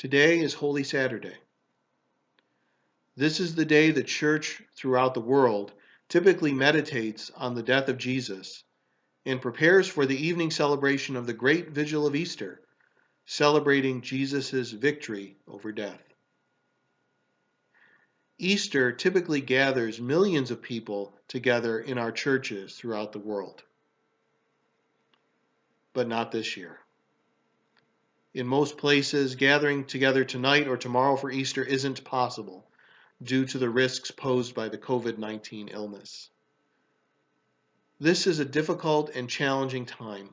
Today is Holy Saturday. This is the day the church throughout the world typically meditates on the death of Jesus and prepares for the evening celebration of the great vigil of Easter, celebrating Jesus' victory over death. Easter typically gathers millions of people together in our churches throughout the world. But not this year. In most places, gathering together tonight or tomorrow for Easter isn't possible due to the risks posed by the COVID-19 illness. This is a difficult and challenging time,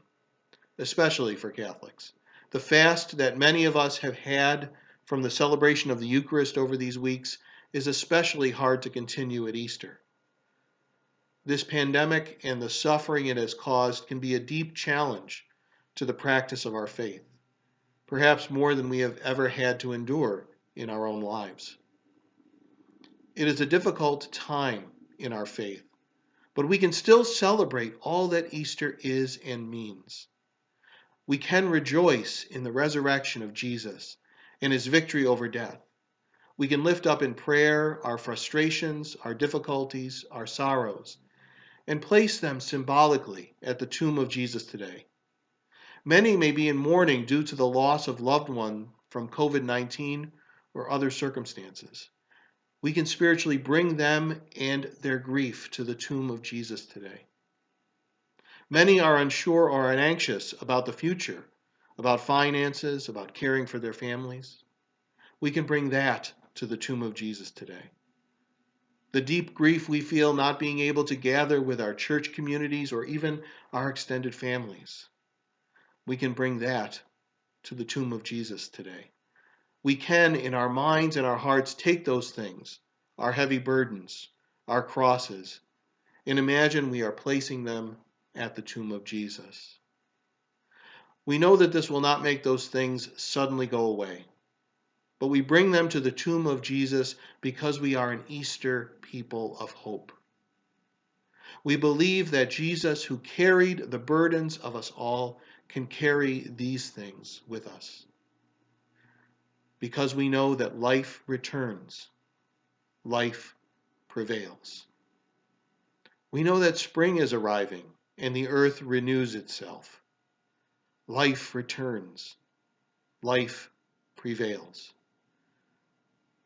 especially for Catholics. The fast that many of us have had from the celebration of the Eucharist over these weeks is especially hard to continue at Easter. This pandemic and the suffering it has caused can be a deep challenge to the practice of our faith, perhaps more than we have ever had to endure in our own lives. It is a difficult time in our faith, but we can still celebrate all that Easter is and means. We can rejoice in the resurrection of Jesus and his victory over death. We can lift up in prayer our frustrations, our difficulties, our sorrows, and place them symbolically at the tomb of Jesus today. Many may be in mourning due to the loss of loved one from COVID-19 or other circumstances. We can spiritually bring them and their grief to the tomb of Jesus today. Many are unsure or anxious about the future, about finances, about caring for their families. We can bring that to the tomb of Jesus today. The deep grief we feel not being able to gather with our church communities or even our extended families. We can bring that to the tomb of Jesus today. We can, in our minds and our hearts, take those things, our heavy burdens, our crosses, and imagine we are placing them at the tomb of Jesus. We know that this will not make those things suddenly go away, but we bring them to the tomb of Jesus because we are an Easter people of hope. We believe that Jesus, who carried the burdens of us all, can carry these things with us. Because we know that life returns, life prevails. We know that spring is arriving and the earth renews itself. Life returns, life prevails.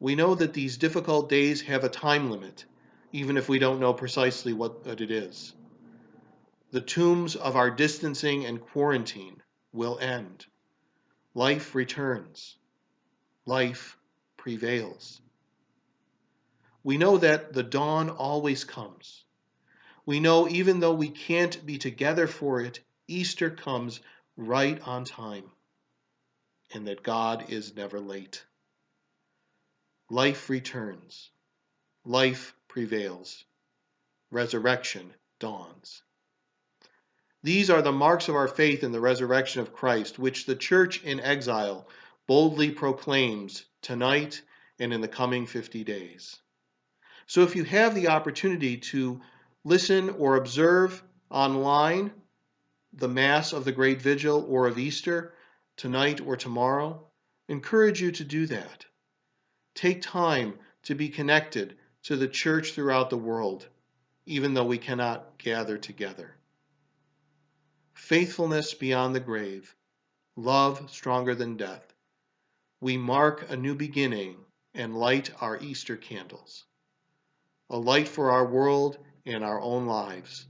We know that these difficult days have a time limit, even if we don't know precisely what it is. The tombs of our distancing and quarantine will end. Life returns. Life prevails. We know that the dawn always comes. We know even though we can't be together for it, Easter comes right on time, and that God is never late. Life returns. Life prevails. Resurrection dawns. These are the marks of our faith in the resurrection of Christ, which the church in exile boldly proclaims tonight and in the coming 50 days. So if you have the opportunity to listen or observe online the Mass of the Great Vigil or of Easter tonight or tomorrow, I encourage you to do that. Take time to be connected to the church throughout the world, even though we cannot gather together. Faithfulness beyond the grave, love stronger than death. We mark a new beginning and light our Easter candles, a light for our world and our own lives,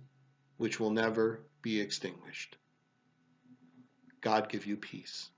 which will never be extinguished. God give you peace.